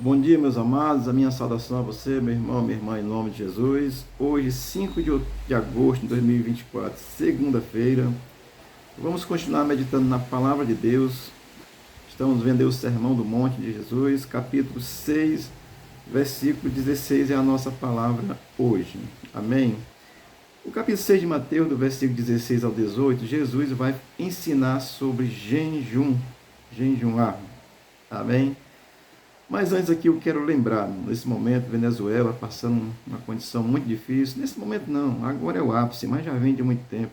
Bom dia, meus amados, a minha saudação a você, meu irmão, minha irmã, em nome de Jesus. Hoje, 5 de agosto de 2024, segunda-feira, vamos continuar meditando na Palavra de Deus. Estamos vendo aí o Sermão do Monte de Jesus, capítulo 6, versículo 16 é a nossa palavra hoje. Amém? O capítulo 6 de Mateus, do versículo 16 ao 18, Jesus vai ensinar sobre jejuar. Amém? Mas antes aqui eu quero lembrar, nesse momento, Venezuela passando uma condição muito difícil. Nesse momento não, agora é o ápice, mas já vem de muito tempo.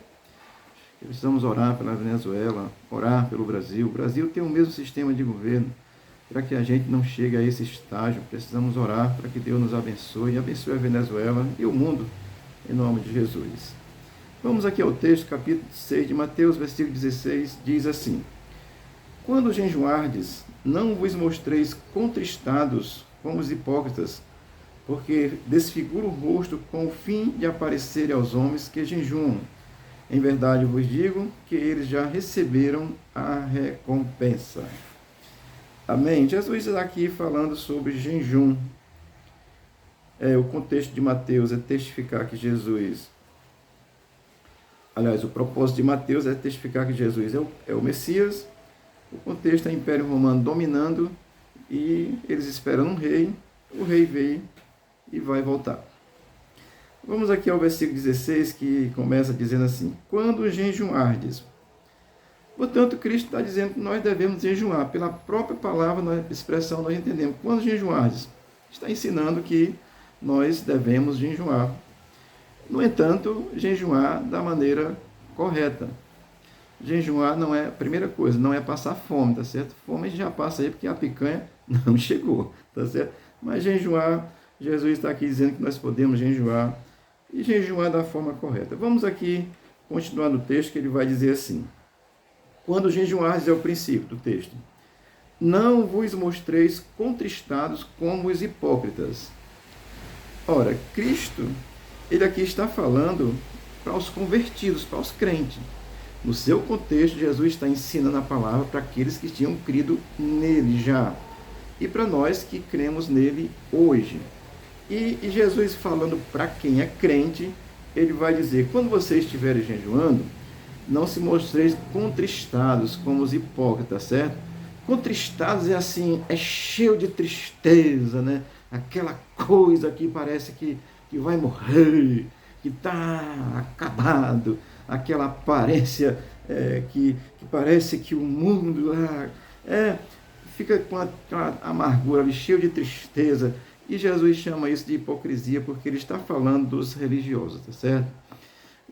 Precisamos orar pela Venezuela, orar pelo Brasil. O Brasil tem o mesmo sistema de governo. Para que a gente não chegue a esse estágio, precisamos orar para que Deus nos abençoe e abençoe a Venezuela e o mundo, em nome de Jesus. Vamos aqui ao texto, capítulo 6 de Mateus, versículo 16, diz assim: Quando jejuardes, não vos mostreis contristados como os hipócritas, porque desfigura o rosto com o fim de aparecer aos homens que jejuam. Em verdade vos digo que eles já receberam a recompensa. Amém? Jesus está aqui falando sobre jejum. O contexto de Mateus é testificar que Jesus... Aliás, o propósito de Mateus é testificar que Jesus é o Messias. O contexto é o Império Romano dominando e eles esperam um rei. O rei veio e vai voltar. Vamos aqui ao versículo 16, que começa dizendo assim: Quando jejuardes. Portanto, Cristo está dizendo que nós devemos jejuar. Pela própria palavra, na expressão, nós entendemos. Quando jejuardes, está ensinando que nós devemos jejuar. No entanto, jejuar da maneira correta. Jejuar não é, primeira coisa, não é passar fome, tá certo? Fome a gente já passa aí porque a picanha não chegou, tá certo? Mas jejuar, Jesus está aqui dizendo que nós podemos jejuar e jejuar da forma correta. Vamos aqui continuar no texto, que ele vai dizer assim: Quando jejuardes, é o princípio do texto, não vos mostreis contristados como os hipócritas. Ora, Cristo, ele aqui está falando para os convertidos, para os crentes. No seu contexto, Jesus está ensinando a palavra para aqueles que tinham crido nele já. E para nós que cremos nele hoje. E Jesus falando para quem é crente, ele vai dizer: quando vocês estiverem jejuando, não se mostreis contristados como os hipócritas, certo? Contristados é assim, é cheio de tristeza, né? Aquela coisa que parece que vai morrer, que está acabado, aquela aparência que parece que o mundo fica com a amargura, cheio de tristeza. E Jesus chama isso de hipocrisia porque ele está falando dos religiosos, tá certo?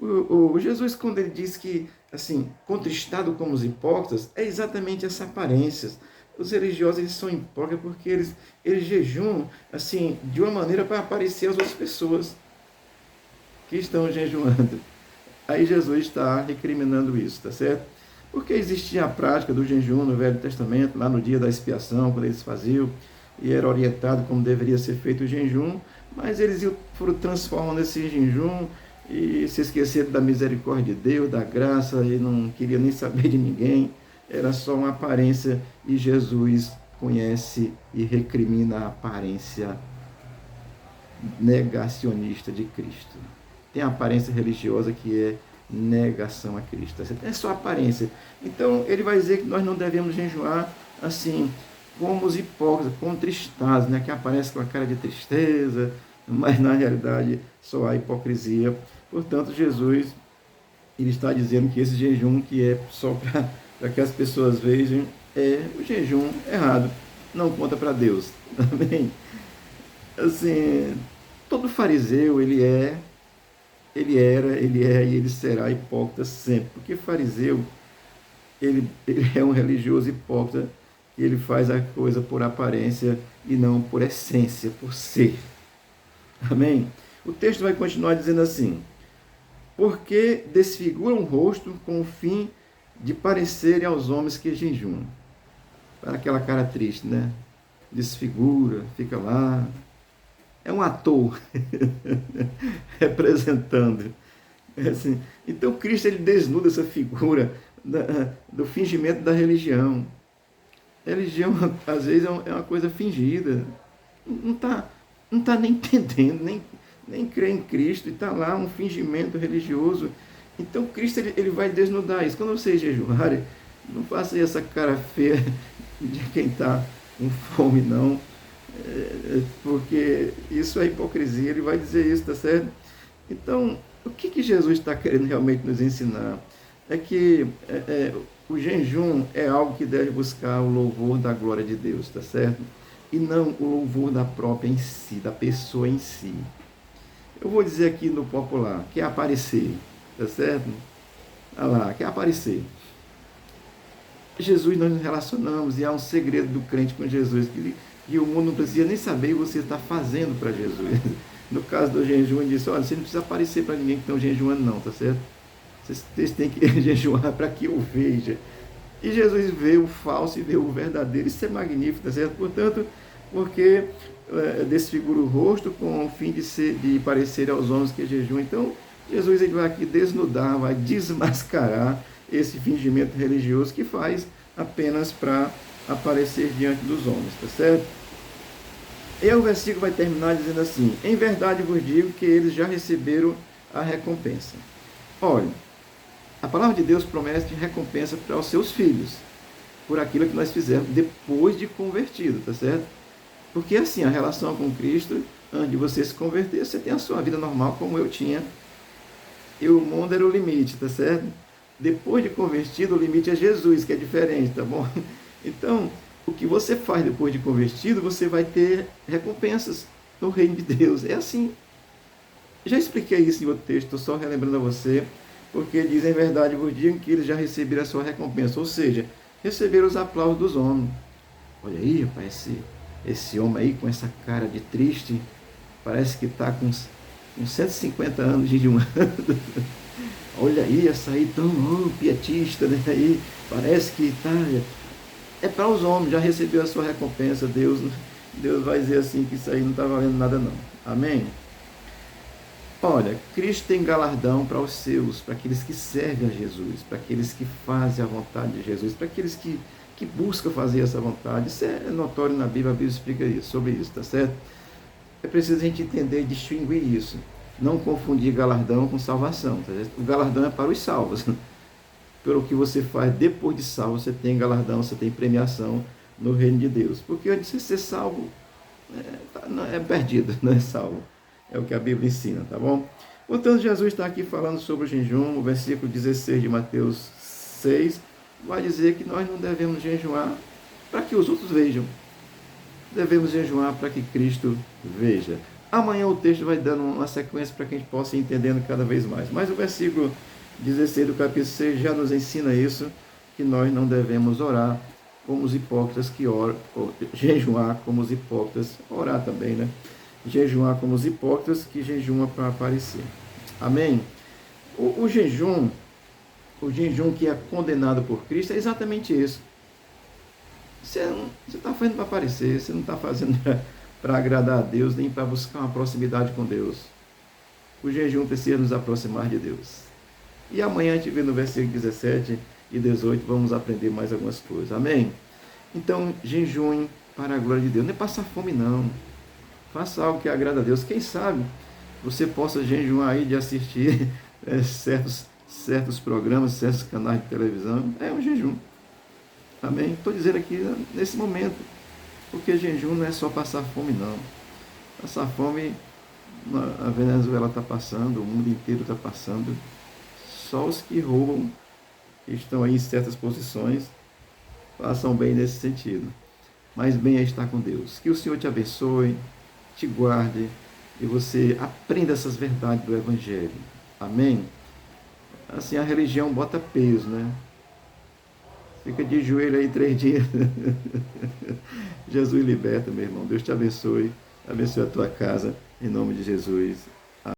O Jesus, quando ele diz que, assim, contristado como os hipócritas, é exatamente essa aparência. Os religiosos, eles são hipócritas porque eles jejuam, assim, de uma maneira para aparecer às outras pessoas que estão jejuando. Aí Jesus está recriminando isso, tá certo? Porque existia a prática do jejum no Velho Testamento, lá no dia da expiação, quando eles faziam, e era orientado como deveria ser feito o jejum, mas eles foram transformando esse jejum e se esqueceram da misericórdia de Deus, da graça, e não queriam nem saber de ninguém. Era só uma aparência, e Jesus conhece e recrimina a aparência negacionista de Cristo. Tem a aparência religiosa que é negação a Cristo. É só aparência. Então, ele vai dizer que nós não devemos jejuar assim, como os hipócritas, contristados, né? Que aparece com a cara de tristeza, mas na realidade só há hipocrisia. Portanto, Jesus, ele está dizendo que esse jejum que é só para que as pessoas vejam, é o jejum errado. Não conta para Deus. Amém? Assim, todo fariseu, ele era, ele é e ele será hipócrita sempre. Porque fariseu, ele é um religioso hipócrita, e ele faz a coisa por aparência e não por essência, por ser. Amém? O texto vai continuar dizendo assim: porque desfiguram o rosto com o fim de parecerem aos homens que jejuam. Para aquela cara triste, né? Desfigura, fica lá. É um ator representando. Assim. Então Cristo, ele desnuda essa figura do fingimento da religião. A religião, às vezes, é uma coisa fingida. não tá nem entendendo, nem crê em Cristo, e está lá um fingimento religioso. Então Cristo ele vai desnudar isso. Quando vocês jejuarem, não faça essa cara feia de quem está com fome, não, porque isso é hipocrisia. Ele vai dizer isso, tá certo? Então, o que Jesus está querendo realmente nos ensinar? É que o jejum é algo que deve buscar o louvor da glória de Deus, tá certo? E não o louvor da própria em si, da pessoa em si. Eu vou dizer aqui no popular, quer aparecer, tá certo? Olha lá, quer aparecer. Jesus, nós nos relacionamos, e há um segredo do crente com Jesus, que o mundo não precisa nem saber o que você está fazendo para Jesus. No caso do jejum, ele disse, olha, você não precisa aparecer para ninguém que estão jejuando não, tá certo? Vocês têm que jejuar para que eu veja. E Jesus vê o falso e vê o verdadeiro. Isso é magnífico, tá certo? Portanto, porque desfigura o rosto com o fim de parecer aos homens que jejuam. Então, Jesus ele vai aqui desnudar, vai desmascarar esse fingimento religioso que faz apenas para aparecer diante dos homens, tá certo? E aí o versículo vai terminar dizendo assim, em verdade vos digo que eles já receberam a recompensa. Olha, a palavra de Deus promete recompensa para os seus filhos, por aquilo que nós fizemos depois de convertido, tá certo? Porque assim, a relação com Cristo, antes de você se converter, você tem a sua vida normal como eu tinha, e o mundo era o limite, tá certo? Depois de convertido, o limite é Jesus, que é diferente, tá bom? Então, o que você faz depois de convertido, você vai ter recompensas no reino de Deus. É assim. Já expliquei isso em outro texto, estou só relembrando a você, porque diz em verdade vos digo que eles já receberam a sua recompensa, ou seja, receberam os aplausos dos homens. Olha aí, rapaz, esse homem aí com essa cara de triste, parece que está com 150 anos de um ano. Olha aí, essa aí tão pietista, né? Aí, parece que está... É para os homens, já recebeu a sua recompensa. Deus vai dizer assim que isso aí não está valendo nada não. Amém? Olha, Cristo tem galardão para os seus, para aqueles que servem a Jesus, para aqueles que fazem a vontade de Jesus, para aqueles que buscam fazer essa vontade. Isso é notório na Bíblia, a Bíblia explica isso, sobre isso, tá certo? É preciso a gente entender e distinguir isso. Não confundir galardão com salvação, tá certo? O galardão é para os salvos. Pelo que você faz depois de salvo, você tem galardão, você tem premiação no reino de Deus. Porque antes de ser salvo, é perdido, não é salvo. É o que a Bíblia ensina, tá bom? Portanto, Jesus está aqui falando sobre o jejum, o versículo 16 de Mateus 6, vai dizer que nós não devemos jejuar para que os outros vejam. Devemos jejuar para que Cristo veja. Amanhã o texto vai dando uma sequência para que a gente possa ir entendendo cada vez mais. Mas o versículo 16 do capítulo 6 já nos ensina isso, que nós não devemos orar como os hipócritas que oram, ou jejuar como os hipócritas, orar também, né? Jejuar como os hipócritas que jejuam para aparecer. Amém? O jejum que é condenado por Cristo é exatamente isso. Você está fazendo para aparecer, você não está fazendo para agradar a Deus, nem para buscar uma proximidade com Deus. O jejum precisa nos aproximar de Deus. E amanhã a gente vê no versículo 17 e 18, vamos aprender mais algumas coisas. Amém? Então, jejum para a glória de Deus. Não é passar fome, não. Faça algo que agrada a Deus. Quem sabe você possa jejuar aí de assistir certos programas, certos canais de televisão. É um jejum. Amém? Estou dizendo aqui nesse momento. Porque jejum não é só passar fome, não. Passar fome, a Venezuela está passando, o mundo inteiro está passando. Só os que roubam, que estão aí em certas posições, passam bem nesse sentido. Mas bem é estar com Deus. Que o Senhor te abençoe, te guarde e você aprenda essas verdades do Evangelho. Amém? Assim, a religião bota peso, né? Fica de joelho aí 3 dias. Jesus liberta, meu irmão. Deus te abençoe. Abençoe a tua casa. Em nome de Jesus.